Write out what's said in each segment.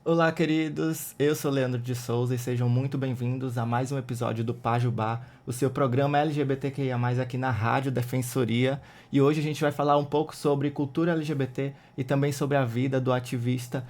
Olá, queridos. Eu sou Leandro de Souza e sejam muito bem-vindos a mais um episódio do Pajubá, o seu programa LGBTQIA+, aqui na Rádio Defensoria. E hoje a gente vai falar um pouco sobre cultura LGBT e também sobre a vida do ativista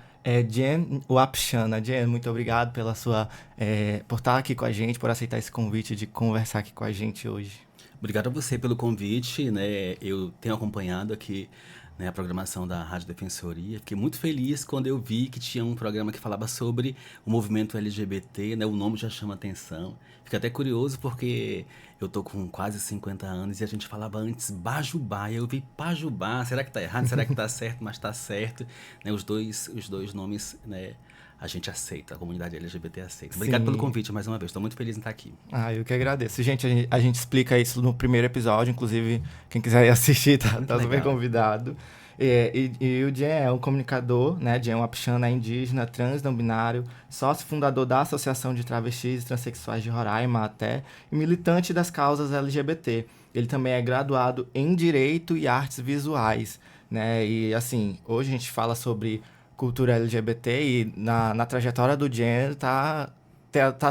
Jen Wapchana. Jen, muito obrigado por estar aqui com a gente, por aceitar esse convite de conversar aqui com a gente hoje. Obrigado a você pelo convite, né? Eu tenho acompanhado aqui, né, a programação da Rádio Defensoria. Fiquei muito feliz quando eu vi que tinha um programa que falava sobre o movimento LGBT, né? O nome já chama atenção. Fico até curioso porque eu tô com quase 50 anos e a gente falava antes Bajubá. E eu vi Pajubá. Será que tá errado? Será que tá certo? Mas tá certo, né? Os dois nomes, né? A gente aceita, a comunidade LGBT aceita. Obrigado pelo Sim. convite mais uma vez. Estou muito feliz em estar aqui. Eu que agradeço. Gente, a gente explica isso no primeiro episódio, inclusive quem quiser ir assistir Muito tá super legal. convidado. E o Jen é um comunicador, né? Jen Wapchana é indígena, trans, não binário, sócio fundador da Associação de Travestis e Transsexuais de Roraima até, e militante das causas LGBT. Ele também é graduado em Direito e Artes Visuais, né? E assim, hoje a gente fala sobre cultura LGBT e na trajetória do Jen tá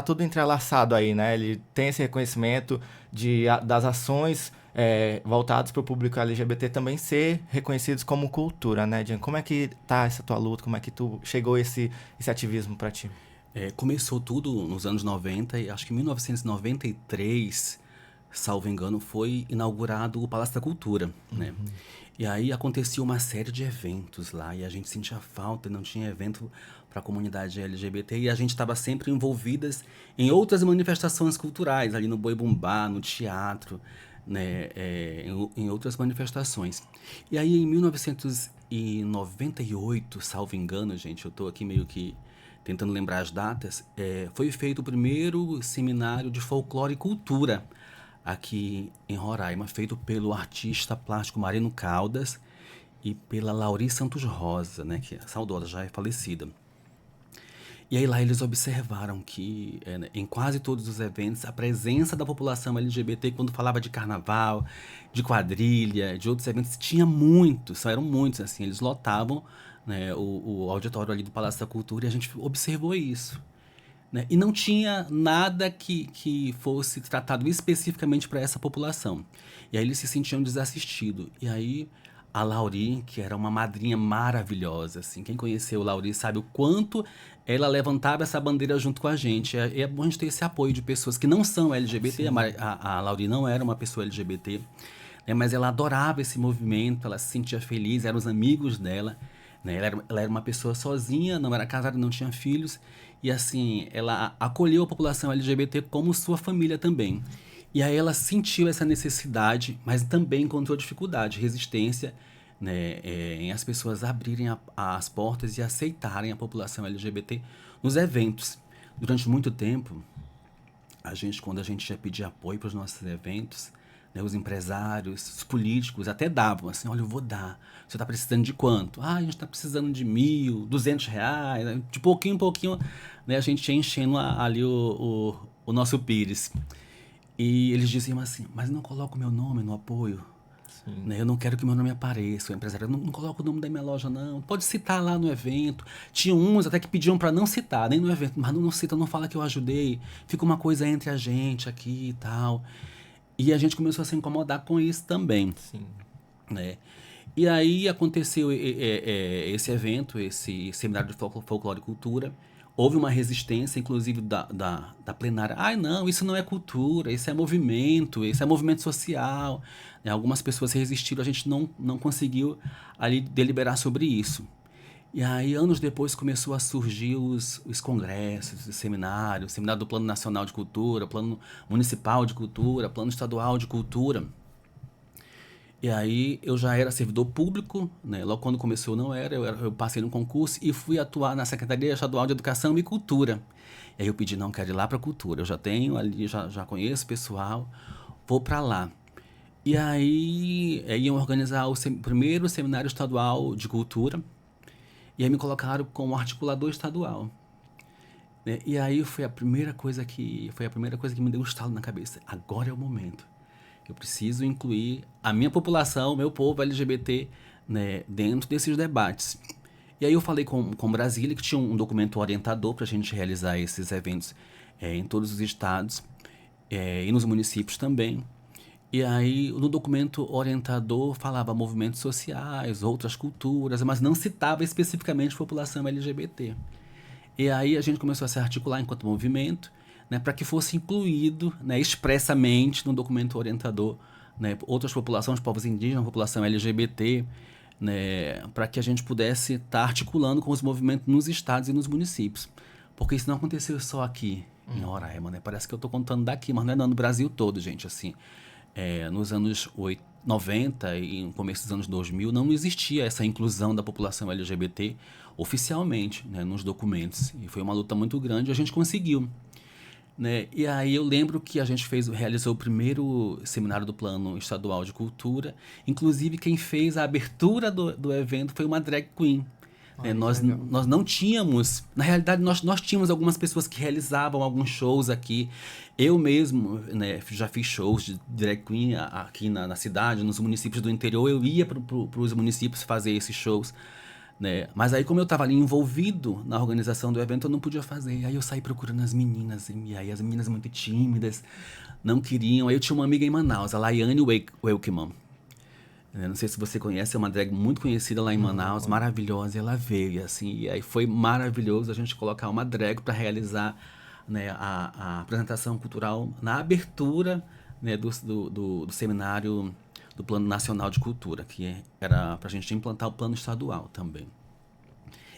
tudo entrelaçado aí, né? Ele tem esse reconhecimento das ações voltadas para o público LGBT também ser reconhecidos como cultura, né, Jen? Como é que tá essa tua luta? Como é que tu chegou esse ativismo para ti? Começou tudo nos anos 90 e acho que em 1993, salvo engano, foi inaugurado o Palácio da Cultura, né? E aí acontecia uma série de eventos lá e a gente sentia falta, não tinha evento para a comunidade LGBT e a gente estava sempre envolvidas em outras manifestações culturais, ali no Boi Bumbá, no teatro, né, em outras manifestações. E aí em 1998, salvo engano, gente, eu estou aqui meio que tentando lembrar as datas, foi feito o primeiro seminário de folclore e cultura aqui em Roraima, feito pelo artista plástico Marino Caldas e pela Lauri Santos Rosa, né, que é saudosa, já é falecida. E aí lá eles observaram que né, em quase todos os eventos a presença da população LGBT quando falava de carnaval, de quadrilha, de outros eventos, tinha muitos, eram muitos, assim, eles lotavam, né, o auditório ali do Palácio da Cultura e a gente observou isso, né? E não tinha nada que fosse tratado especificamente para essa população. E aí eles se sentiam desassistidos. E aí a Lauri, que era uma madrinha maravilhosa, assim, quem conheceu a Lauri sabe o quanto ela levantava essa bandeira junto com a gente. É bom a gente ter esse apoio de pessoas que não são LGBT. Sim. A Lauri não era uma pessoa LGBT, né, mas ela adorava esse movimento, ela se sentia feliz, eram os amigos dela. Né? Ela era uma pessoa sozinha, não era casada, não tinha filhos, e assim, ela acolheu a população LGBT como sua família também. E aí ela sentiu essa necessidade, mas também encontrou dificuldade, resistência, né, em as pessoas abrirem as portas e aceitarem a população LGBT nos eventos. Durante muito tempo, quando a gente ia pedir apoio para os nossos eventos, né, os empresários, os políticos até davam assim, olha, eu vou dar. Você está precisando de quanto? Ah, a gente está precisando de 1.200 reais, né? De pouquinho em pouquinho, né, a gente ia enchendo ali o nosso pires. E eles diziam assim, mas não coloca o meu nome no apoio. Sim. Né? Eu não quero que meu nome apareça. O empresário não coloca o nome da minha loja, não. Pode citar lá no evento. Tinha uns até que pediam para não citar, nem no evento. Mas não cita, não fala que eu ajudei. Fica uma coisa entre a gente aqui e tal. E a gente começou a se incomodar com isso também, Sim. né? E aí aconteceu esse evento, esse seminário de folclore e cultura. Houve uma resistência, inclusive, da plenária. Ah, não, isso não é cultura, isso é movimento social. Né? Algumas pessoas resistiram, a gente não conseguiu ali deliberar sobre isso. E aí, anos depois, começou a surgir os congressos, os seminários, o seminário do Plano Nacional de Cultura, Plano Municipal de Cultura, Plano Estadual de Cultura. E aí eu já era servidor público, né? Logo quando começou eu não era, eu passei no concurso e fui atuar na Secretaria Estadual de Educação e Cultura. E aí eu pedi, não, quero ir lá para cultura, eu já tenho ali, já conheço o pessoal, vou para lá. E aí iam organizar o primeiro seminário estadual de cultura, e aí me colocaram como articulador estadual. Né? E aí foi a primeira coisa que me deu um estalo na cabeça. Agora é o momento. Eu preciso incluir a minha população, o meu povo LGBT, né, dentro desses debates. E aí eu falei com Brasília que tinha um documento orientador para a gente realizar esses eventos em todos os estados e nos municípios também. E aí, no documento orientador, falava movimentos sociais, outras culturas, mas não citava especificamente população LGBT. E aí a gente começou a se articular enquanto movimento, né, para que fosse incluído, né, expressamente no documento orientador, né, outras populações, povos indígenas, população LGBT, né, para que a gente pudesse estar articulando com os movimentos nos estados e nos municípios. Porque isso não aconteceu só aqui em Roraima, né? Parece que eu estou contando daqui, mas não é não, no Brasil todo, gente, assim. Nos anos 90 e no começo dos anos 2000 não existia essa inclusão da população LGBT oficialmente, né, nos documentos. E foi uma luta muito grande e a gente conseguiu. Né? E aí eu lembro que a gente realizou o primeiro seminário do Plano Estadual de Cultura. Inclusive, quem fez a abertura do evento foi uma drag queen. Né? Nós não tínhamos... Na realidade, nós tínhamos algumas pessoas que realizavam alguns shows aqui. Eu mesmo, né, já fiz shows de drag queen aqui na cidade, nos municípios do interior. Eu ia para os municípios fazer esses shows. Né? Mas aí, como eu estava ali envolvido na organização do evento, eu não podia fazer. Aí eu saí procurando as meninas, e aí as meninas muito tímidas, não queriam. Aí eu tinha uma amiga em Manaus, a Laiane Welkman. Não sei se você conhece, é uma drag muito conhecida lá em Manaus, maravilhosa, e ela veio, assim, e aí foi maravilhoso a gente colocar uma drag para realizar, né, a apresentação cultural na abertura, né, do seminário do Plano Nacional de Cultura, que era para a gente implantar o plano estadual também.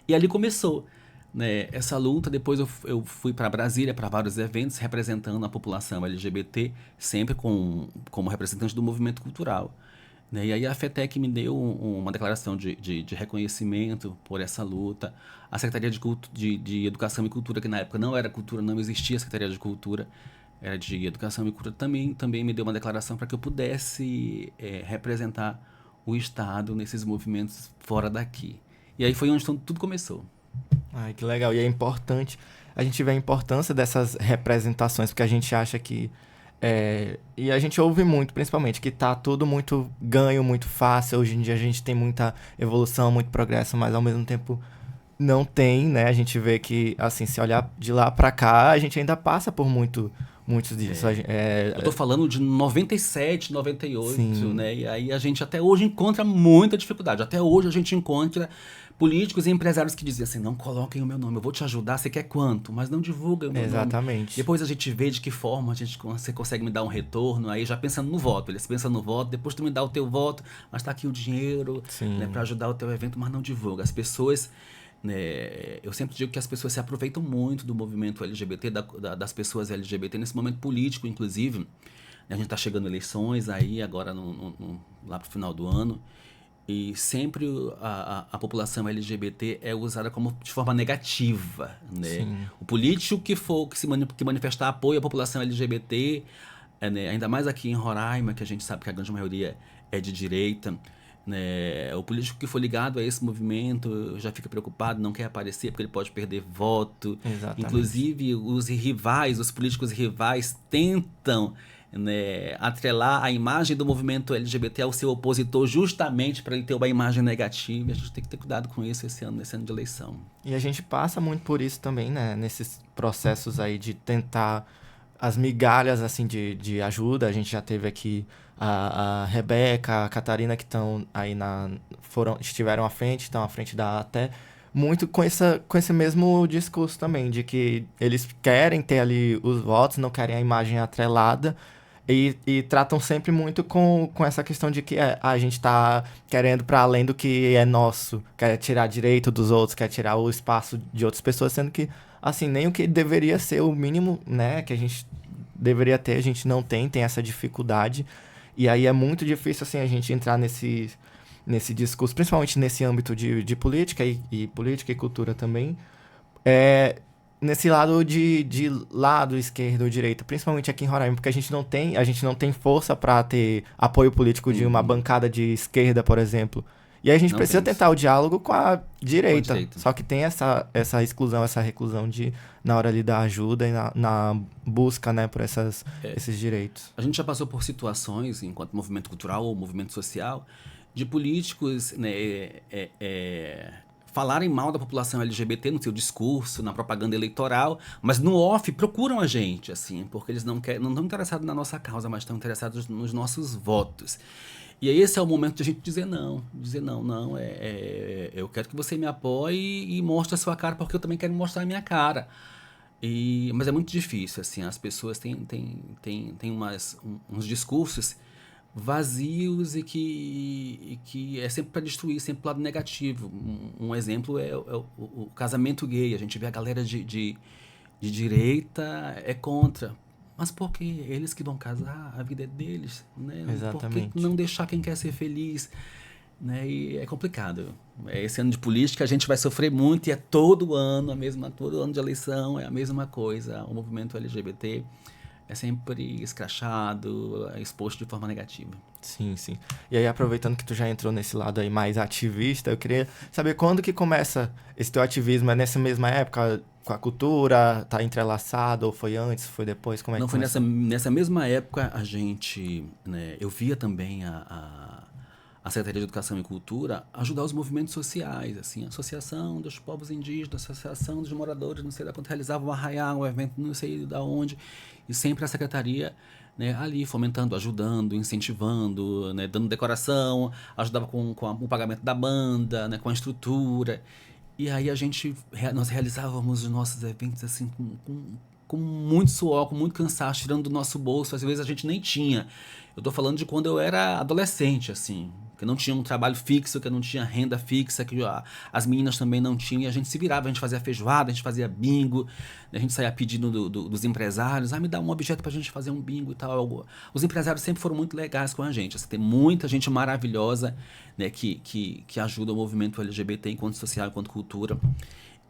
E ali começou, né, essa luta. Depois eu fui para Brasília para vários eventos representando a população LGBT, sempre como representante do movimento cultural. Né? E aí a FETEC me deu uma declaração de reconhecimento por essa luta. A Secretaria de Educação e Cultura, que na época não era cultura, não existia a Secretaria de Cultura, era de Educação e Cultura, também me deu uma declaração para que eu pudesse representar o Estado nesses movimentos fora daqui. E aí foi onde tudo começou. Ai, que legal. E é importante, a gente vê a importância dessas representações, porque a gente acha que e a gente ouve muito, principalmente, que tá tudo muito ganho, muito fácil. Hoje em dia a gente tem muita evolução, muito progresso, mas ao mesmo tempo não tem, né? A gente vê que, assim, se olhar de lá pra cá, a gente ainda passa por muitos disso. Eu tô falando de 97, 98, Sim. né? E aí a gente até hoje encontra muita dificuldade. Até hoje a gente encontra políticos e empresários que dizem assim: não coloquem o meu nome, eu vou te ajudar, você quer quanto? Mas não divulga o meu nome. Exatamente. Depois a gente vê de que forma você consegue me dar um retorno, aí já pensando no voto. Eles pensam no voto, depois tu me dá o teu voto, mas tá aqui o dinheiro, né, para ajudar o teu evento, mas não divulga. As pessoas, né, eu sempre digo que as pessoas se aproveitam muito do movimento LGBT, das pessoas LGBT, nesse momento político, inclusive. Né, a gente está chegando eleições aí, agora lá pro final do ano. E sempre a população LGBT é usada de forma negativa, né? Sim. O político que manifestar apoio à população LGBT, né? Ainda mais aqui em Roraima, que a gente sabe que a grande maioria é de direita, né? O político que for ligado a esse movimento já fica preocupado, não quer aparecer porque ele pode perder voto. Exatamente. Inclusive os políticos rivais tentam, né, atrelar a imagem do movimento LGBT ao seu opositor justamente para ele ter uma imagem negativa. E a gente tem que ter cuidado com isso nesse ano de eleição. E a gente passa muito por isso também, né? Nesses processos aí de tentar as migalhas, assim, de ajuda. A gente já teve aqui a Rebeca, a Catarina, que estão aí estiveram à frente, estão à frente da ATE, muito com esse mesmo discurso também, de que eles querem ter ali os votos, não querem a imagem atrelada. E tratam sempre muito com essa questão de que a gente tá querendo para além do que é nosso, quer tirar direito dos outros, quer tirar o espaço de outras pessoas, sendo que, assim, nem o que deveria ser o mínimo, né, que a gente deveria ter, a gente não tem essa dificuldade. E aí é muito difícil, assim, a gente entrar nesse discurso, principalmente nesse âmbito de política e política e cultura também, nesse lado de lado esquerdo ou direita, principalmente aqui em Roraima, porque a gente não tem força para ter apoio político de uma bancada de esquerda, por exemplo. E aí a gente precisa tentar o diálogo com a direita. Só que tem essa exclusão, essa reclusão na hora de dar ajuda e na busca, né, por esses direitos. A gente já passou por situações, enquanto movimento cultural ou movimento social, de políticos, né, falarem mal da população LGBT no seu discurso, na propaganda eleitoral, mas no off procuram a gente, assim, porque eles não estão interessados na nossa causa, mas estão interessados nos nossos votos. E aí esse é o momento de a gente dizer não, não, eu quero que você me apoie e mostre a sua cara, porque eu também quero mostrar a minha cara. Mas é muito difícil, assim, as pessoas têm uns discursos vazios e que é sempre para destruir, sempre pro lado negativo. Um exemplo é o casamento gay. A gente vê a galera de direita é contra. Mas por que eles que vão casar? A vida é deles, né? Por que Exatamente. não deixar quem quer ser feliz? Né? E é complicado. Esse ano de política a gente vai sofrer muito e é todo ano todo ano de eleição é a mesma coisa. O movimento LGBT é sempre escrachado, é exposto de forma negativa. Sim, sim. E aí, aproveitando que tu já entrou nesse lado aí mais ativista, eu queria saber quando que começa esse teu ativismo? É nessa mesma época com a cultura? Tá entrelaçado? Ou foi antes? Foi depois? Como é que Não foi nessa, começou? nessa mesma época a gente, né, eu via também a Secretaria de Educação e Cultura ajudar os movimentos sociais, assim, a Associação dos Povos Indígenas, a Associação dos Moradores, não sei da quanto, realizava um arraial, um evento não sei da onde, e sempre a Secretaria, né, ali fomentando, ajudando, incentivando, né, dando decoração, ajudava com o pagamento da banda, né, com a estrutura. E aí nós realizávamos os nossos eventos assim com muito suor, com muito cansaço, tirando do nosso bolso. Às vezes a gente nem tinha. Eu tô falando de quando eu era adolescente, assim, que eu não tinha um trabalho fixo, que eu não tinha renda fixa, as meninas também não tinham, e a gente se virava, a gente fazia feijoada, a gente fazia bingo, né, a gente saía pedindo dos empresários, me dá um objeto pra gente fazer um bingo e tal. Os empresários sempre foram muito legais com a gente, assim, tem muita gente maravilhosa, né, que ajuda o movimento LGBT enquanto social, enquanto cultura.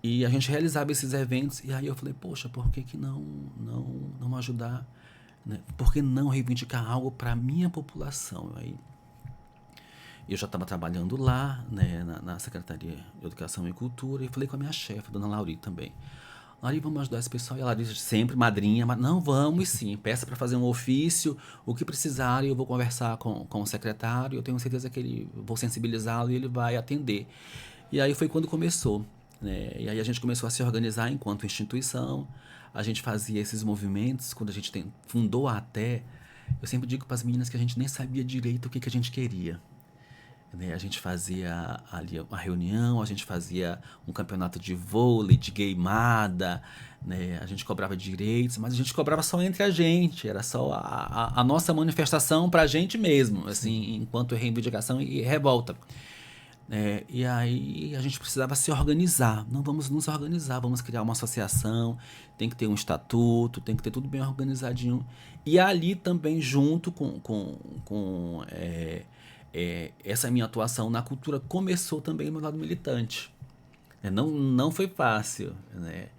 E a gente realizava esses eventos, e aí eu falei, poxa, por que não ajudar, né? Por que não reivindicar algo para a minha população? Aí eu já estava trabalhando lá, né, na Secretaria de Educação e Cultura, e falei com a minha chefe, dona Lauri também. Lauri, vamos ajudar esse pessoal? E a Lauri sempre madrinha, mas não, vamos sim, peça para fazer um ofício, o que precisarem, eu vou conversar com o secretário, eu tenho certeza que vou sensibilizá-lo e ele vai atender. E aí foi quando começou, né? E aí a gente começou a se organizar enquanto instituição, a gente fazia esses movimentos, quando a gente fundou a ATE, eu sempre digo para as meninas que a gente nem sabia direito o que a gente queria. Né? A gente fazia ali uma reunião, a gente fazia um campeonato de vôlei, de gameada, né? A gente cobrava direitos, mas a gente cobrava só entre a gente, era só a nossa manifestação para a gente mesmo, Sim. assim, enquanto reivindicação e revolta. E aí a gente precisava se organizar. Não, vamos nos organizar, vamos criar uma associação, tem que ter um estatuto, tem que ter tudo bem organizadinho. E ali também, junto com essa minha atuação na cultura, começou também o meu lado militante. Não foi fácil, né?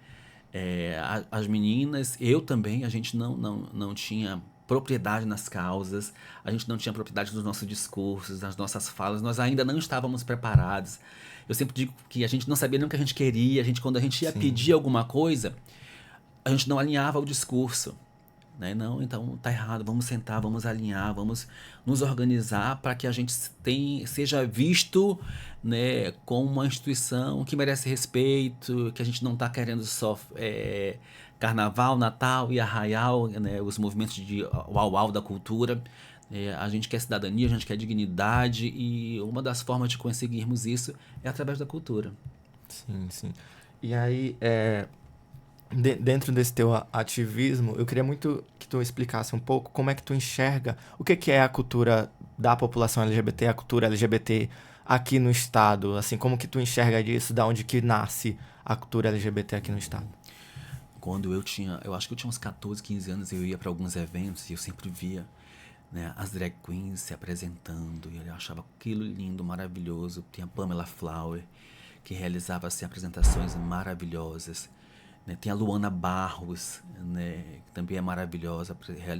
As meninas, eu também, a gente não tinha propriedade nas causas, a gente não tinha propriedade nos nossos discursos, nas nossas falas, nós ainda não estávamos preparados. Eu sempre digo que a gente não sabia nem o que a gente queria, quando a gente ia Sim. pedir alguma coisa, a gente não alinhava o discurso. Né? Não, então tá errado, vamos sentar, vamos alinhar, vamos nos organizar para que a gente seja visto, né, como uma instituição que merece respeito, que a gente não está querendo só carnaval, Natal e arraial, né, os movimentos de uau-uau da cultura. A gente quer cidadania, a gente quer dignidade e uma das formas de conseguirmos isso é através da cultura. Sim, sim. E aí, dentro desse teu ativismo, eu queria muito que tu explicasse um pouco como é que tu enxerga o que é a cultura da população LGBT, a cultura LGBT aqui no estado, assim, como que tu enxerga disso, da onde que nasce a cultura LGBT aqui no estado? Quando eu acho que eu tinha uns 14, 15 anos, eu ia para alguns eventos e eu sempre via, né, as drag queens se apresentando, e eu achava aquilo lindo, maravilhoso. Tinha a Pamela Flower, que realizava assim, apresentações maravilhosas. Né? Tem a Luana Barros, né, que também é maravilhosa,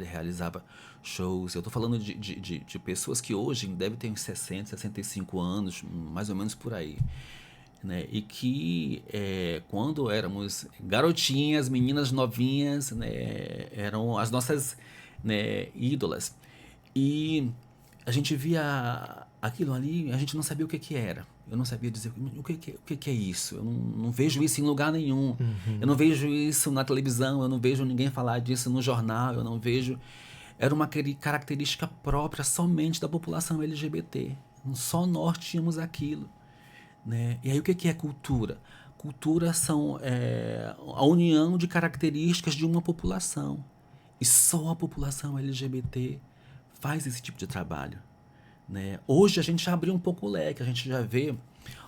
realizava shows. Eu tô falando de pessoas que hoje devem ter uns 60, 65 anos, mais ou menos por aí. Né? E que quando éramos garotinhas, meninas novinhas, né, eram as nossas, né, ídolas. E a gente via aquilo ali, a gente não sabia o que que era. Eu não sabia dizer o que que é isso. Eu não vejo isso em lugar nenhum. Eu não vejo isso na televisão, eu não vejo ninguém falar disso no jornal, eu não vejo. Era uma característica própria somente da população LGBT. Só nós tínhamos aquilo, né? E aí o que que é cultura? Cultura são a união de características de uma população. E só a população LGBT faz esse tipo de trabalho, né? Hoje a gente já abriu um pouco o leque, a gente já vê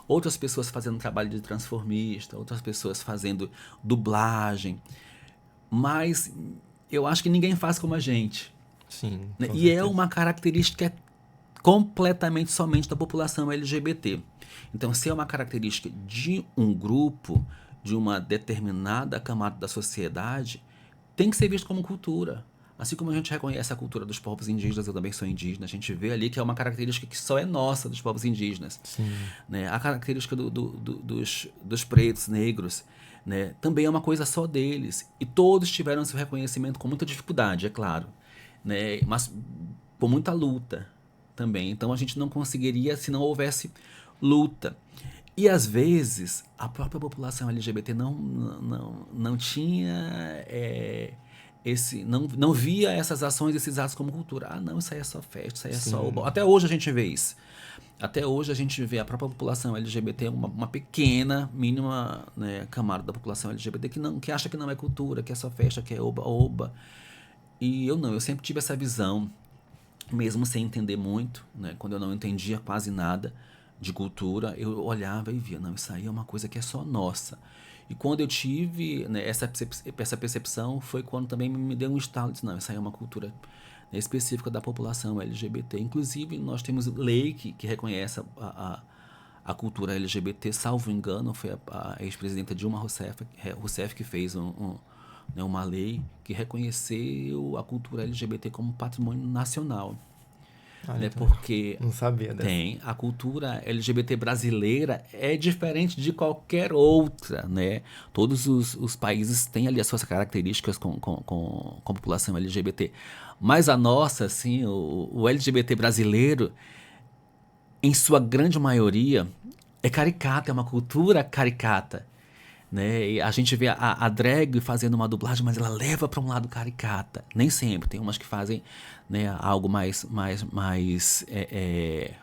outras pessoas fazendo trabalho de transformista, outras pessoas fazendo dublagem, mas eu acho que ninguém faz como a gente, Sim, né? com E é certeza. uma característica completamente somente da população LGBT. Então, se é uma característica de um grupo, de uma determinada camada da sociedade, tem que ser visto como cultura. Assim como a gente reconhece a cultura dos povos indígenas, eu também sou indígena, a gente vê ali que é uma característica que só é nossa dos povos indígenas, Sim, né? A característica dos pretos, negros, né? Também é uma coisa só deles. E todos tiveram seu reconhecimento com muita dificuldade, é claro, né? Mas por muita luta também. Então a gente não conseguiria se não houvesse luta. E às vezes a própria população LGBT não tinha não via essas ações, esses atos como cultura. Ah, não, isso aí é só festa, isso aí é só o... sim. Até hoje a gente vê isso. Até hoje a gente vê a própria população LGBT, uma pequena, mínima, né, camada da população LGBT que acha que não é cultura, que é só festa, que é oba-oba. E eu não, eu sempre tive essa visão, mesmo sem entender muito, né? Quando eu não entendia quase nada de cultura, eu olhava e via, não, isso aí é uma coisa que é só nossa. E quando eu tive, né, essa percepção, foi quando também me deu um estalo, disse, não, isso aí é uma cultura, né, específica da população LGBT. Inclusive, nós temos lei que reconhece a cultura LGBT, salvo engano, foi a ex-presidenta Dilma Rousseff que fez né, uma lei que reconheceu a cultura LGBT como patrimônio nacional, Olha, né? então, Porque não sabia dessa. a cultura LGBT brasileira é diferente de qualquer outra, né? Todos os países têm ali as suas características com a população LGBT, mas a nossa, assim, o LGBT brasileiro, em sua grande maioria, é caricata, é uma cultura caricata, né? E a gente vê a drag fazendo uma dublagem, mas ela leva para um lado caricata. Nem sempre, tem umas que fazem, né, algo mais Mais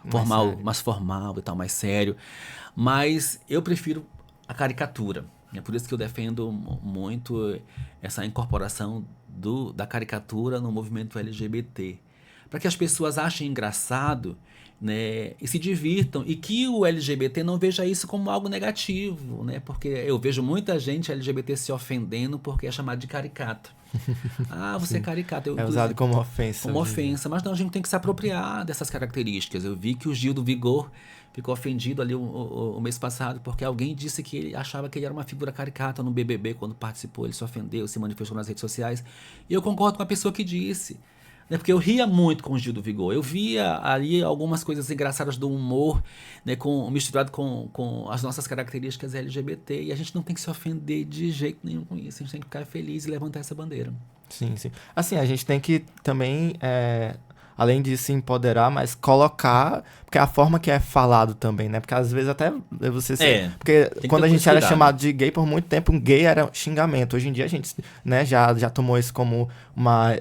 formal, sério. mais formal e tal, mais sério. Mas eu prefiro a caricatura. É por isso que eu defendo muito essa incorporação da caricatura no movimento LGBT, para que as pessoas achem engraçado, né, e se divirtam, e que o LGBT não veja isso como algo negativo, né, porque eu vejo muita gente LGBT se ofendendo porque é chamado de caricato. Ah, você é Sim. caricato. Eu, É usado inclusive, como ofensa como hoje em dia. ofensa, mas não, a gente tem que se apropriar dessas características. Eu vi que o Gil do Vigor ficou ofendido ali o mês passado porque alguém disse que ele achava que ele era uma figura caricata no BBB quando participou, ele se ofendeu, se manifestou nas redes sociais. E eu concordo com a pessoa que disse, né? Porque eu ria muito com o Gil do Vigor. Eu via ali algumas coisas engraçadas do humor, né? Misturado com as nossas características LGBT. E a gente não tem que se ofender de jeito nenhum com isso. A gente tem que ficar feliz e levantar essa bandeira. Sim, sim. Assim, a gente tem que também, além de se empoderar, mas colocar, porque é a forma que é falado também, né? Porque às vezes até É, porque tem que quando ter a gente esse era cuidado. chamado de gay, por muito tempo, um gay era xingamento. Hoje em dia a gente, né, já tomou isso como uma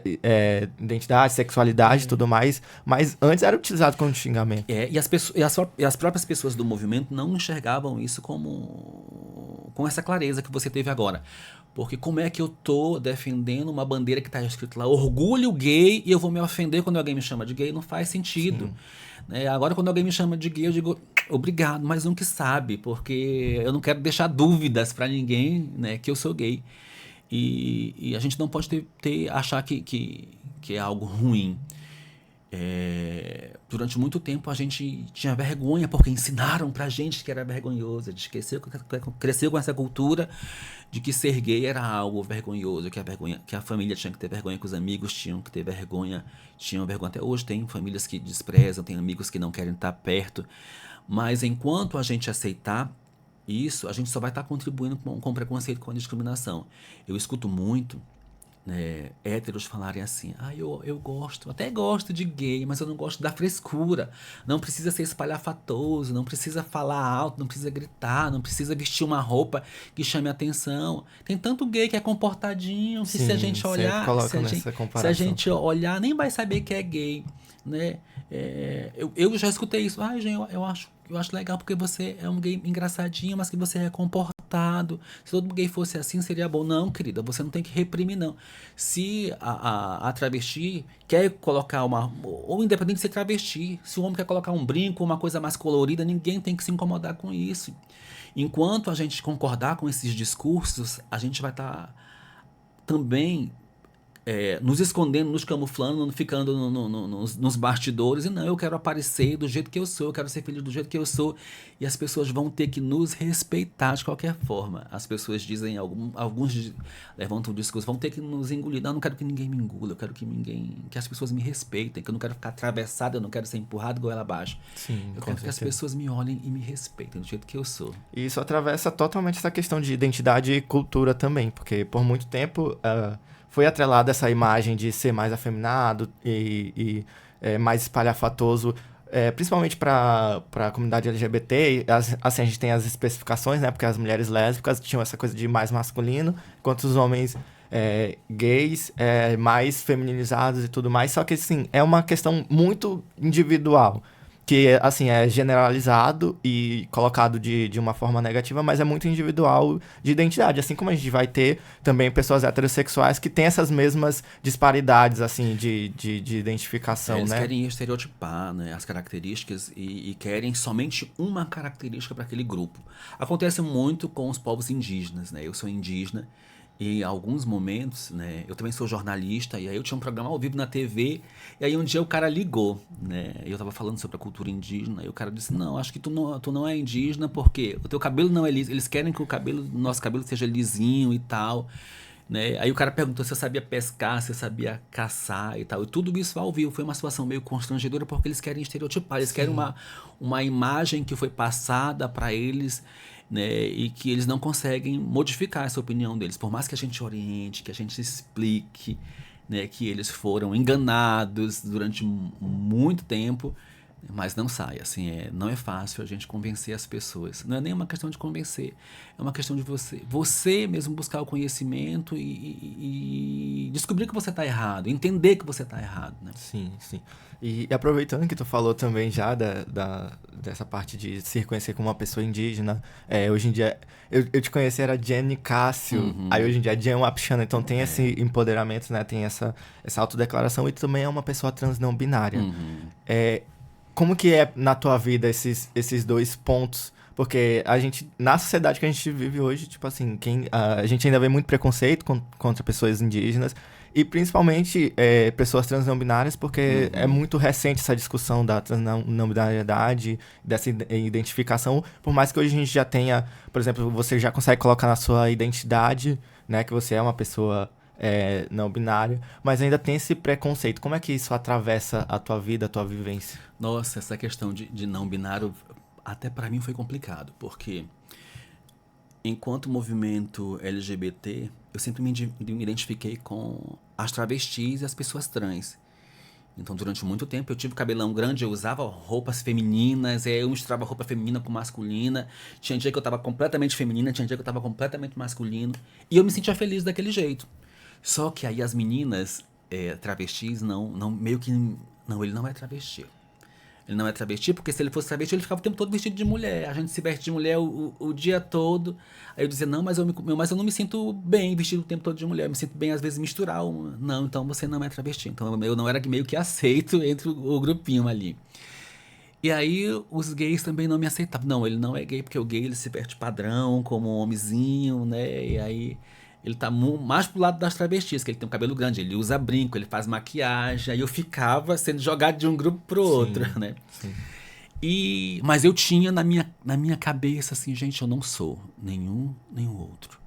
identidade, sexualidade e tudo mais, mas antes era utilizado como xingamento. E as pessoas, e as próprias pessoas do movimento não enxergavam isso com essa clareza que você teve agora. Porque como é que eu tô defendendo uma bandeira que está escrito lá orgulho gay e eu vou me ofender quando alguém me chama de gay? Não faz sentido. Sim, Né? Agora quando alguém me chama de gay eu digo obrigado, mas um que sabe, porque eu não quero deixar dúvidas para ninguém, né, que eu sou gay. E a gente não pode achar que é algo ruim. Durante muito tempo a gente tinha vergonha porque ensinaram pra gente que era vergonhoso. A gente cresceu com essa cultura de que ser gay era algo vergonhoso, que a família tinha que ter vergonha, que os amigos tinham que ter vergonha, tinham vergonha. Até hoje tem famílias que desprezam, tem amigos que não querem estar perto. Mas enquanto a gente aceitar isso, a gente só vai estar contribuindo com preconceito, com a discriminação. Eu escuto muito, né, héteros falarem assim, eu gosto, até gosto de gay, mas eu não gosto da frescura, não precisa ser espalhafatoso, não precisa falar alto, não precisa gritar, não precisa vestir uma roupa que chame atenção. Tem tanto gay que é comportadinho, que se a Sim, gente sempre olhar, colocam nessa se a comparação. gente olhar, nem vai saber que é gay, né? Eu já escutei isso, gente, eu acho legal porque você é um gay engraçadinho, mas que você é comportado. Se todo gay fosse assim, seria bom. Não, querida, você não tem que reprimir, não. Se a travesti quer colocar uma. Ou independente de ser travesti, se o homem quer colocar um brinco, uma coisa mais colorida, ninguém tem que se incomodar com isso. Enquanto a gente concordar com esses discursos, a gente vai estar também nos escondendo, nos camuflando, ficando nos bastidores. E não, eu quero aparecer do jeito que eu sou, eu quero ser feliz do jeito que eu sou. E as pessoas vão ter que nos respeitar de qualquer forma. As pessoas dizem, alguns levantam o discurso, vão ter que nos engolir. Não, eu não quero que ninguém me engula, eu quero que as pessoas me respeitem, que eu não quero ficar atravessado, eu não quero ser empurrado goela abaixo. Sim, Eu com quero que as certeza. pessoas me olhem e me respeitem do jeito que eu sou. E isso atravessa totalmente essa questão de identidade e cultura também, porque por muito tempo foi atrelada essa imagem de ser mais afeminado e mais espalhafatoso, principalmente para a comunidade LGBT. Assim, a gente tem as especificações, né? Porque as mulheres lésbicas tinham essa coisa de mais masculino, enquanto os homens gays mais femininizados e tudo mais. Só que, assim, é uma questão muito individual que assim é generalizado e colocado de uma forma negativa, mas é muito individual de identidade. Assim como a gente vai ter também pessoas heterossexuais que têm essas mesmas disparidades assim de identificação, Eles né? querem estereotipar, né, as características e querem somente uma característica para aquele grupo. Acontece muito com os povos indígenas, né? Eu sou indígena e em alguns momentos, né, eu também sou jornalista e aí eu tinha um programa ao vivo na TV e aí um dia o cara ligou, né? Eu tava falando sobre a cultura indígena e o cara disse: "Não, acho que tu não é indígena porque o teu cabelo não é liso. Eles querem que nosso cabelo seja lisinho e tal." Né? Aí o cara perguntou se eu sabia pescar, se eu sabia caçar e tal. E tudo isso ao vivo foi uma situação meio constrangedora porque eles querem estereotipar, eles querem Sim. uma imagem que foi passada para eles, né? E que eles não conseguem modificar essa opinião deles. Por mais que a gente oriente, que a gente explique, né, que eles foram enganados durante muito tempo, mas não sai, assim, não é fácil a gente convencer as pessoas. Não é nem uma questão de convencer, é uma questão de você mesmo buscar o conhecimento e descobrir que você está errado, entender que você está errado, né? Sim, sim. E aproveitando que tu falou também já dessa parte de se reconhecer como uma pessoa indígena, hoje em dia, eu te conheci era Jenny Cássio, aí Uhum, hoje em dia é Jen Wapchana, então tem esse empoderamento, né, tem essa autodeclaração e tu também é uma pessoa trans não binária. uhum. É, como que é na tua vida esses dois pontos? Porque a gente, na sociedade que a gente vive hoje, tipo assim, a gente ainda vê muito preconceito contra pessoas indígenas e principalmente pessoas trans não binárias, porque é Uhum. muito recente essa discussão da trans não binariedade, dessa identificação, por mais que hoje a gente já tenha, por exemplo, você já consegue colocar na sua identidade, né, que você é uma pessoa não binária, mas ainda tem esse preconceito. Como é que isso atravessa a tua vida, a tua vivência? Nossa, essa questão de não binário até para mim foi complicado, porque enquanto movimento LGBT, eu sempre me identifiquei com as travestis e as pessoas trans. Então, durante muito tempo, eu tive cabelão grande, eu usava roupas femininas, eu misturava roupa feminina com masculina. Tinha dia que eu tava completamente feminina, tinha dia que eu tava completamente masculino. E eu me sentia feliz daquele jeito. Só que aí as meninas travestis, meio que. Não, ele não é travesti. Ele não é travesti, porque se ele fosse travesti, ele ficava o tempo todo vestido de mulher. A gente se veste de mulher o dia todo. Aí eu dizia, não, mas eu não me sinto bem vestido o tempo todo de mulher. Eu me sinto bem, às vezes, misturar. Não, então você não é travesti. Então eu não era meio que aceito entre o grupinho ali. E aí os gays também não me aceitavam. Não, ele não é gay, porque o gay ele se veste padrão, como um homenzinho, né? E aí ele tá mais pro lado das travestis, que ele tem um cabelo grande, ele usa brinco, ele faz maquiagem. Aí eu ficava sendo jogado de um grupo pro outro, Sim, né? sim. Mas eu tinha na minha cabeça assim, gente, eu não sou nenhum nem o outro.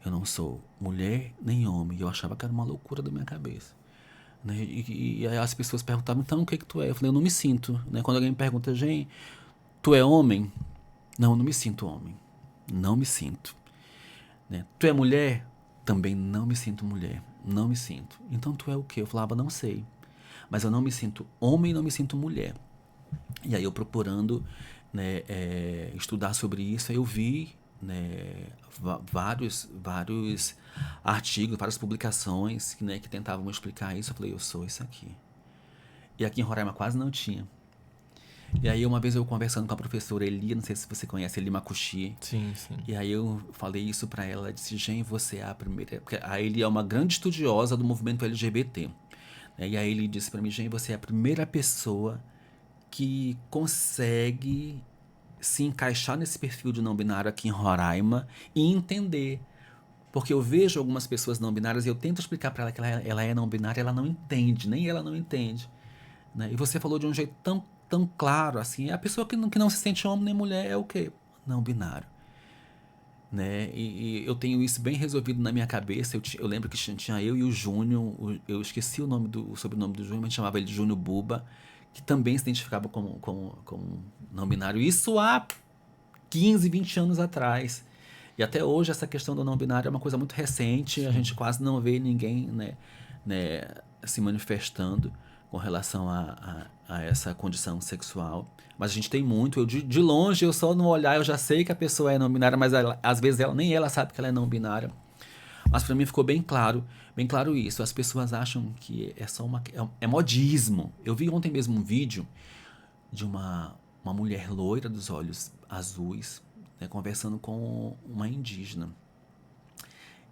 Eu não sou mulher nem homem. E eu achava que era uma loucura da minha cabeça. Né? E aí as pessoas perguntavam, então o que que tu é? Eu falei, eu não me sinto. Né? Quando alguém me pergunta, gente, tu é homem? Não, eu não me sinto homem. Não me sinto. Né? Tu é mulher? Também não me sinto mulher. Não me sinto. Então tu é o quê? Eu falava, não sei. Mas eu não me sinto homem e não me sinto mulher. E aí eu procurando, né, estudar sobre isso, aí eu vi, né, vários artigos, várias publicações, né, que tentavam explicar isso. Eu falei, eu sou isso aqui. E aqui em Roraima quase não tinha. E aí uma vez eu conversando com a professora Eli, não sei se você conhece, Eli Makushi. Sim, sim. E aí eu falei isso pra ela, disse, Gen, você é a primeira... Porque a Eli é uma grande estudiosa do movimento LGBT. Né? E aí ele disse pra mim, Gen, você é a primeira pessoa que consegue se encaixar nesse perfil de não binário aqui em Roraima e entender. Porque eu vejo algumas pessoas não binárias e eu tento explicar pra ela que ela é não binária, ela não entende, nem ela não entende. Né? E você falou de um jeito tão claro, assim, a pessoa que não se sente homem nem mulher é o quê? Não binário. Né? E eu tenho isso bem resolvido na minha cabeça. Eu lembro que tinha eu e o Júnior, eu esqueci o sobrenome do Júnior, mas chamava ele de Júnior Buba, que também se identificava como não binário. Isso há 15, 20 anos atrás. E até hoje essa questão do não binário é uma coisa muito recente, Sim. a gente quase não vê ninguém, né, se manifestando com relação a essa condição sexual. Mas a gente tem muito, de longe, eu só no olhar eu já sei que a pessoa é não binária, mas às vezes nem ela sabe que ela é não binária. Mas para mim ficou bem claro isso. As pessoas acham que é só é modismo. Eu vi ontem mesmo um vídeo de uma mulher loira dos olhos azuis, né, conversando com uma indígena.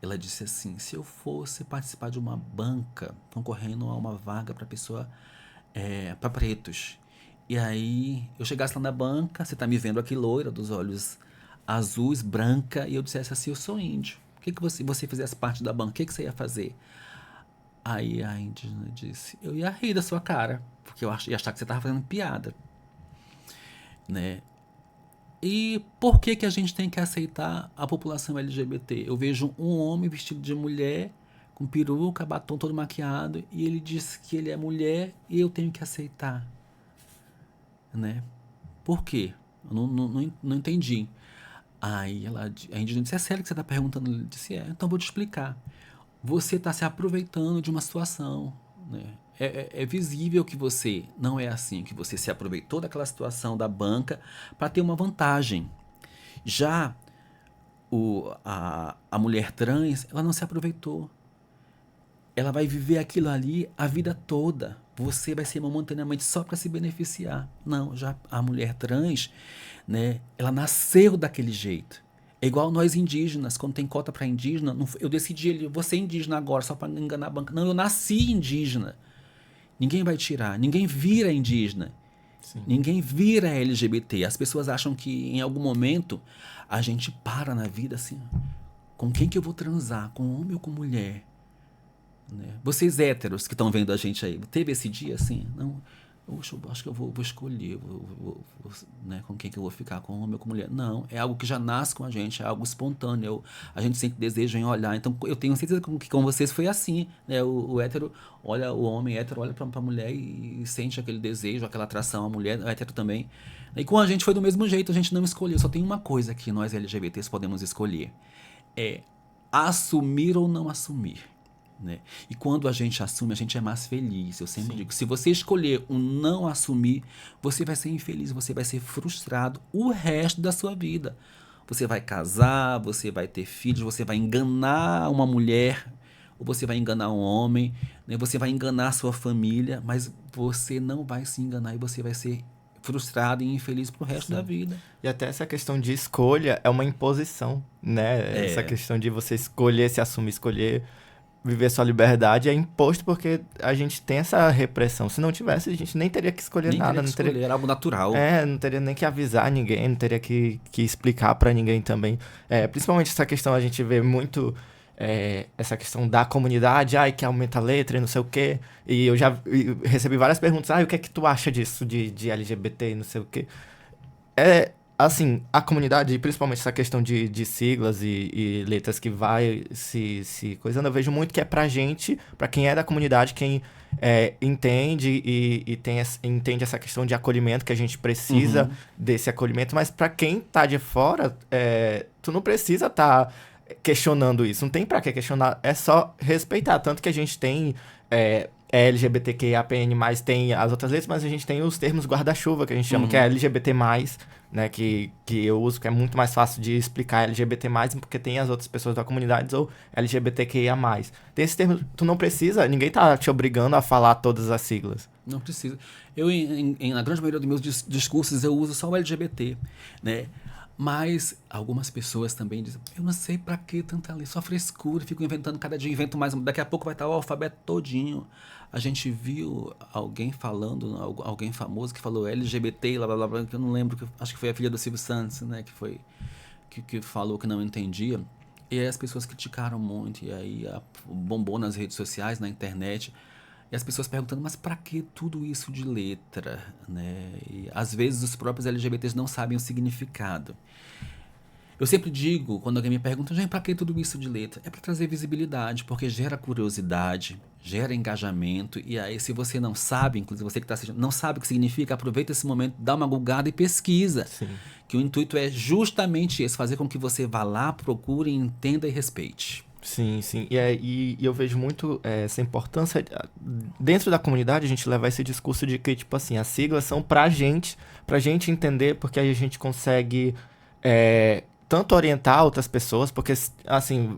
Ela disse assim, se eu fosse participar de uma banca concorrendo a uma vaga para pessoa, para pretos, e aí eu chegasse lá na banca, você tá me vendo aqui loira, dos olhos azuis, branca, e eu dissesse assim, eu sou índio. O que você fizesse parte da banca, o que você ia fazer? Aí a indígena disse, eu ia rir da sua cara, porque eu ia achar que você tava fazendo piada. Né? E por que a gente tem que aceitar a população LGBT? Eu vejo um homem vestido de mulher, com peruca, batom todo maquiado, e ele diz que ele é mulher e eu tenho que aceitar. Né? Por quê? Eu não entendi. Aí a indígena disse, é sério que você está perguntando? Ele disse, então vou te explicar. Você está se aproveitando de uma situação. Né? É visível que você não é assim, que você se aproveitou daquela situação da banca para ter uma vantagem. Já a mulher trans, ela não se aproveitou. Ela vai viver aquilo ali a vida toda. Você vai ser momentaneamente só para se beneficiar. Não, já a mulher trans, né, ela nasceu daquele jeito. É igual nós indígenas, quando tem cota para indígena, eu decidi, vou ser indígena agora só para enganar a banca. Não, eu nasci indígena. Ninguém vai tirar, ninguém vira indígena. Sim. Ninguém vira LGBT. As pessoas acham que em algum momento a gente para na vida assim, com quem que eu vou transar, com homem ou com mulher? Né? Vocês héteros que estão vendo a gente aí, teve esse dia assim? Não, eu acho que eu vou escolher né, com quem que eu vou ficar, com homem ou com mulher. Não, é algo que já nasce com a gente, é algo espontâneo. A gente sempre deseja em olhar. Então eu tenho certeza que com vocês foi assim. Né? O hétero olha, o homem hétero olha pra mulher e sente aquele desejo, aquela atração à mulher, o hétero também. E com a gente foi do mesmo jeito, a gente não escolheu. Só tem uma coisa que nós LGBTs podemos escolher: é assumir ou não assumir. Né? E quando a gente assume, a gente é mais feliz. Eu sempre digo, se você escolher um não assumir, você vai ser infeliz, você vai ser frustrado o resto da sua vida. Você vai casar, você vai ter filhos, você vai enganar uma mulher, ou você vai enganar um homem, né? Você vai enganar a sua família, mas você não vai se enganar e você vai ser frustrado e infeliz pro resto da vida. E até essa questão de escolha é uma imposição, né? Essa questão de você escolher, se assumir, escolher viver sua liberdade é imposto porque a gente tem essa repressão. Se não tivesse, a gente nem teria que escolher Nem nada. teria que não teria... escolher, era algo natural. não teria nem que avisar ninguém, não teria que explicar pra ninguém também. Principalmente essa questão, a gente vê muito essa questão da comunidade, que aumenta a letra e não sei o quê. E eu já recebi várias perguntas, o que é que tu acha disso, de LGBT e não sei o quê. Assim, a comunidade, principalmente essa questão de siglas e letras que vai se coisando, eu vejo muito que é pra gente, pra quem é da comunidade, quem entende e entende essa questão de acolhimento, que a gente precisa desse acolhimento, mas pra quem tá de fora, tu não precisa tá questionando isso. Não tem pra que questionar, é só respeitar. Tanto que a gente tem LGBTQIAPN+, tem as outras letras, mas a gente tem os termos guarda-chuva, que a gente chama, que é LGBT+, né, que eu uso, que é muito mais fácil de explicar LGBT+, porque tem as outras pessoas da comunidade, ou LGBTQIA+. Tem esses termos, tu não precisa, ninguém tá te obrigando a falar todas as siglas. Não precisa. Eu, na grande maioria dos meus discursos, eu uso só o LGBT, né? Mas algumas pessoas também dizem, eu não sei pra que tanta lei, só frescura, fico inventando, cada dia invento mais, daqui a pouco vai estar o alfabeto todinho. A gente viu alguém falando, alguém famoso que falou LGBT, blá blá blá, que eu não lembro, acho que foi a filha do Silvio Santos, né, que falou que não entendia. E aí as pessoas criticaram muito, e aí bombou nas redes sociais, na internet. E as pessoas perguntando, mas pra que tudo isso de letra, né? E às vezes os próprios LGBTs não sabem o significado. Eu sempre digo, quando alguém me pergunta, gente, pra que tudo isso de letra? É pra trazer visibilidade, porque gera curiosidade, gera engajamento, e aí se você não sabe, inclusive você que está assistindo, não sabe o que significa, aproveita esse momento, dá uma googada e pesquisa. Sim. Que o intuito é justamente esse, fazer com que você vá lá, procure, entenda e respeite. Sim, sim. E eu vejo muito essa importância. Dentro da comunidade, a gente levar esse discurso de que, tipo assim, as siglas são pra gente entender, porque aí a gente consegue tanto orientar outras pessoas, porque, assim,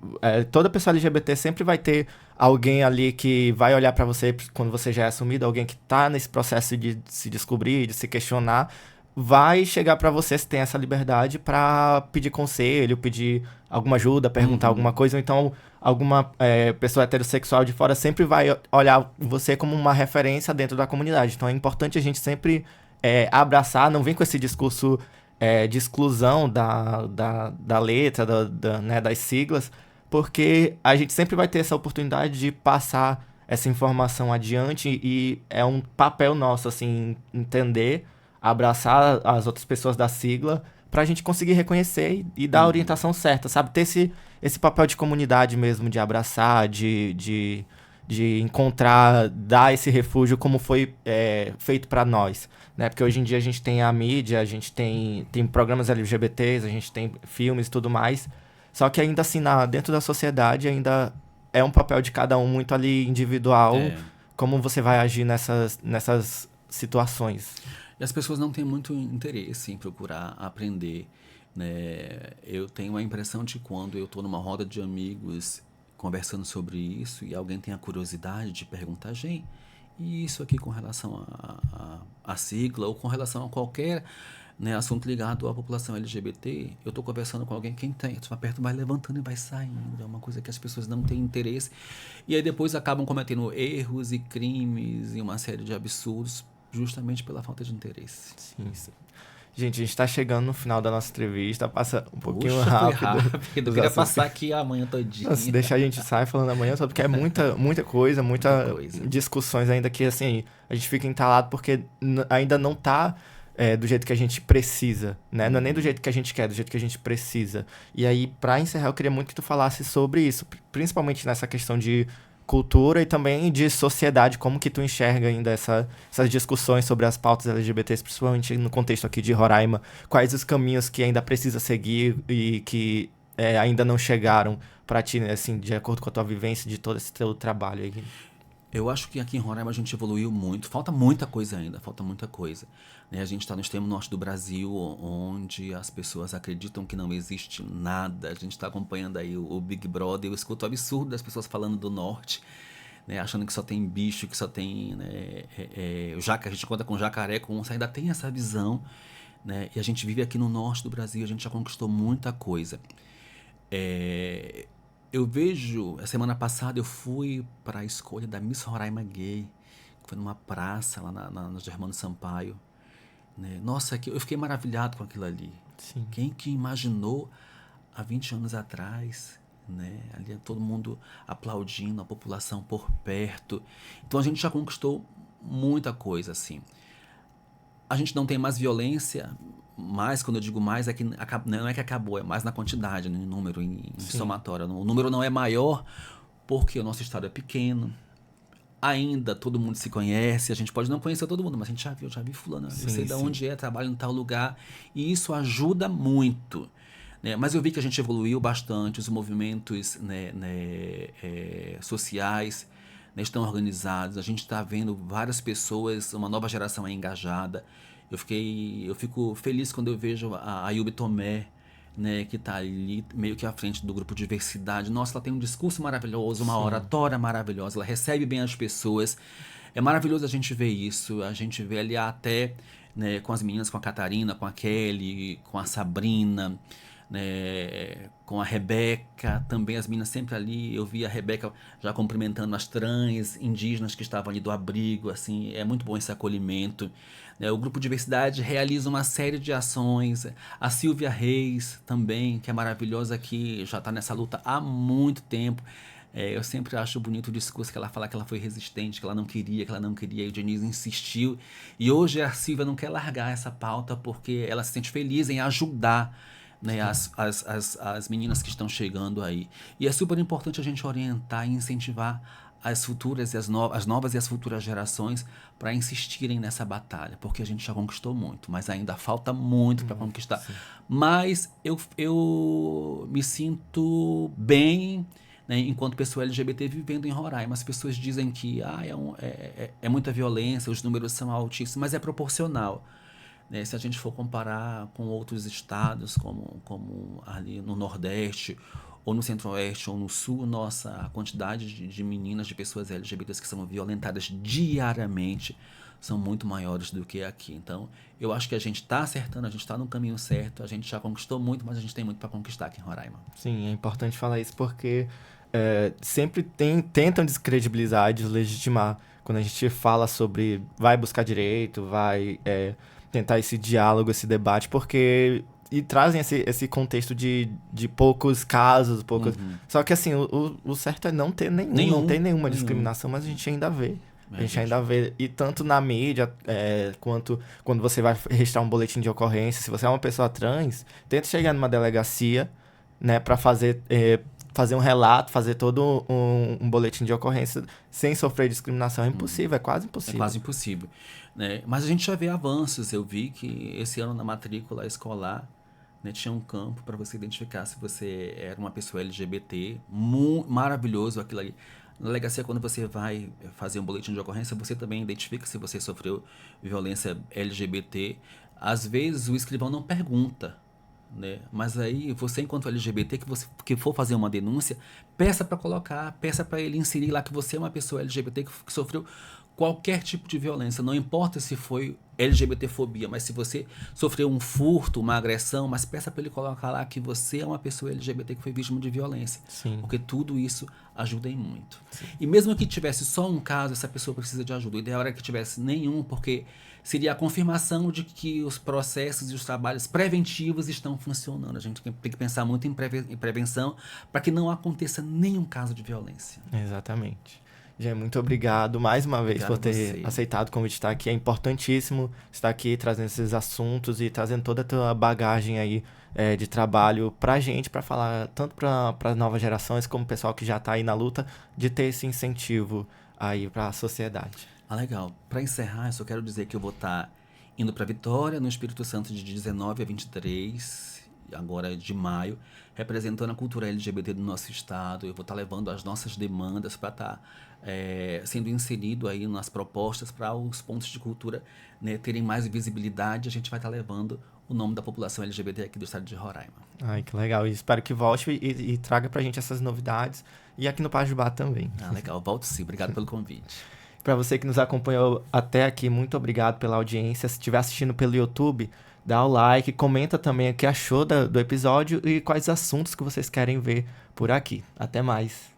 toda pessoa LGBT sempre vai ter alguém ali que vai olhar pra você quando você já é assumido, alguém que tá nesse processo de se descobrir, de se questionar, vai chegar pra você se tem essa liberdade pra pedir conselho, pedir alguma ajuda, perguntar alguma coisa, ou então alguma pessoa heterossexual de fora sempre vai olhar você como uma referência dentro da comunidade. Então é importante a gente sempre abraçar, não vem com esse discurso de exclusão da letra, né, das siglas, porque a gente sempre vai ter essa oportunidade de passar essa informação adiante e é um papel nosso, assim, entender, abraçar as outras pessoas da sigla pra gente conseguir reconhecer e dar a orientação certa, sabe? Ter esse papel de comunidade mesmo, de abraçar, de encontrar, dar esse refúgio como foi feito pra nós, né? Porque hoje em dia a gente tem a mídia, a gente tem programas LGBTs, a gente tem filmes e tudo mais, só que ainda assim, dentro da sociedade, ainda é um papel de cada um muito ali individual, como você vai agir nessas situações. E as pessoas não têm muito interesse em procurar aprender, né? Eu tenho a impressão de que quando eu estou numa roda de amigos conversando sobre isso e alguém tem a curiosidade de perguntar, gente, e isso aqui com relação à sigla ou com relação a qualquer, né, assunto ligado à população LGBT, eu estou conversando com alguém, quem tem, tu aperta, vai levantando e vai saindo, é uma coisa que as pessoas não têm interesse, e aí depois acabam cometendo erros e crimes e uma série de absurdos, justamente pela falta de interesse. Sim, sim. Gente, a gente tá chegando no final da nossa entrevista, passa um pouquinho Puxa, rápido. foi rápido. Eu queria passar aqui a manhã todinha. Se deixar a gente sair falando amanhã, só porque é muita coisa, muita coisa. discussões ainda que, assim, a gente fica entalado porque ainda não tá do jeito que a gente precisa, né? Não é nem do jeito que a gente quer, é do jeito que a gente precisa. E aí, pra encerrar, eu queria muito que tu falasse sobre isso, principalmente nessa questão de cultura e também de sociedade, como que tu enxerga ainda essas discussões sobre as pautas LGBTs, principalmente no contexto aqui de Roraima, quais os caminhos que ainda precisa seguir e que ainda não chegaram para ti, né, assim, de acordo com a tua vivência de todo esse teu trabalho aí. Eu acho que aqui em Roraima a gente evoluiu muito. Falta muita coisa ainda, falta muita coisa. Né? A gente está no extremo norte do Brasil, onde as pessoas acreditam que não existe nada. A gente está acompanhando aí o Big Brother. Eu escuto o absurdo das pessoas falando do norte, né? Achando que só tem bicho, que só tem, né, a gente conta com jacaré, com onça, ainda tem essa visão. Né? E a gente vive aqui no norte do Brasil, a gente já conquistou muita coisa. Eu vejo, a semana passada eu fui para a escolha da Miss Roraima Gay, que foi numa praça lá na Germano Sampaio. Né? Nossa, eu fiquei maravilhado com aquilo ali. Sim. Quem que imaginou há 20 anos atrás, né? Ali todo mundo aplaudindo, a população por perto. Então a gente já conquistou muita coisa, assim. A gente não tem mais violência, mais, quando eu digo mais, é que não é que acabou, é mais na quantidade, no número, em somatória. O número não é maior porque o nosso estado é pequeno. Ainda todo mundo se conhece, a gente pode não conhecer todo mundo, mas a gente já vi fulano, eu sei de onde é, trabalho em tal lugar, e isso ajuda muito. né? Mas eu vi que a gente evoluiu bastante, os movimentos, sociais, né, estão organizados, a gente está vendo várias pessoas, uma nova geração é engajada. Eu fico feliz quando eu vejo a Ayubi Tomé, né, que está ali meio que à frente do grupo Diversidade. Nossa, ela tem um discurso maravilhoso, uma Sim. oratória maravilhosa, ela recebe bem as pessoas. É maravilhoso a gente ver isso, a gente vê ali até, né, com as meninas, com a Catarina, com a Kelly, com a Sabrina, né, com a Rebeca, também as meninas sempre ali. Eu vi a Rebeca já cumprimentando as trans indígenas que estavam ali do abrigo, assim, é muito bom esse acolhimento, né? O Grupo Diversidade realiza uma série de ações. A Silvia Reis também, que é maravilhosa, que já está nessa luta há muito tempo. Eu sempre acho bonito o discurso que ela fala, que ela foi resistente, que ela não queria, e o Dionísio insistiu. E hoje a Silvia não quer largar essa pauta porque ela se sente feliz em ajudar, né, Sim. as meninas que estão chegando aí. E é super importante a gente orientar e incentivar as futuras e as novas e as futuras gerações para insistirem nessa batalha, porque a gente já conquistou muito, mas ainda falta muito para conquistar. Sim. Mas eu me sinto bem, né, enquanto pessoa LGBT vivendo em Roraima. As pessoas dizem que é muita violência, os números são altíssimos, mas é proporcional, né? Se a gente for comparar com outros estados, como ali no Nordeste, ou no Centro-Oeste, ou no Sul, nossa, a quantidade de meninas, de pessoas LGBTs que são violentadas diariamente são muito maiores do que aqui. Então, eu acho que a gente está acertando, a gente está no caminho certo, a gente já conquistou muito, mas a gente tem muito para conquistar aqui em Roraima. Sim, é importante falar isso porque sempre tentam descredibilizar e deslegitimar quando a gente fala sobre vai buscar direito, vai tentar esse diálogo, esse debate, porque e trazem esse contexto de poucos casos, poucos. Uhum. Só que assim, o certo é não ter não tem nenhuma discriminação, mas a gente ainda vê. A gente ainda vê, e tanto na mídia, quanto quando você vai registrar um boletim de ocorrência, se você é uma pessoa trans, tenta chegar numa delegacia, né, para fazer um relato, fazer todo um boletim de ocorrência sem sofrer discriminação. É impossível, é quase É impossível. quase impossível, né? Mas a gente já vê avanços. Eu vi que esse ano na matrícula escolar, né, tinha um campo para você identificar se você era uma pessoa LGBT. Maravilhoso aquilo ali. Na delegacia, quando você vai fazer um boletim de ocorrência, você também identifica se você sofreu violência LGBT. Às vezes o escrivão não pergunta, né? Mas aí você, enquanto LGBT, que for fazer uma denúncia, peça para ele inserir lá que você é uma pessoa LGBT que sofreu qualquer tipo de violência. Não importa se foi LGBTfobia, mas se você sofreu um furto, uma agressão, mas peça para ele colocar lá que você é uma pessoa LGBT que foi vítima de violência, Sim. porque tudo isso ajuda em muito. E mesmo que tivesse só um caso, essa pessoa precisa de ajuda. O ideal era que tivesse nenhum, porque seria a confirmação de que os processos e os trabalhos preventivos estão funcionando. A gente tem que pensar muito em prevenção para que não aconteça nenhum caso de violência. Exatamente. Jé, muito obrigado mais uma vez Obrigado por a ter você. aceitado o convite de estar aqui. É importantíssimo estar aqui trazendo esses assuntos e trazendo toda a tua bagagem aí de trabalho pra gente, pra falar tanto para as novas gerações como o pessoal que já tá aí na luta, de ter esse incentivo aí pra sociedade. Ah, legal. Para encerrar, eu só quero dizer que eu vou estar indo para Vitória, no Espírito Santo, de 19 a 23, agora de maio, representando a cultura LGBT do nosso estado. Eu vou estar levando as nossas demandas para estar sendo inserido aí nas propostas para os pontos de cultura, né, terem mais visibilidade. A gente vai estar levando o nome da população LGBT aqui do estado de Roraima. Ai, que legal. E espero que volte e traga pra gente essas novidades. E aqui no Pajubá também. Ah, legal. Volto sim. Obrigado pelo convite. Para você que nos acompanhou até aqui, muito obrigado pela audiência. Se estiver assistindo pelo YouTube, dá o like, comenta também o que achou do episódio e quais assuntos que vocês querem ver por aqui. Até mais.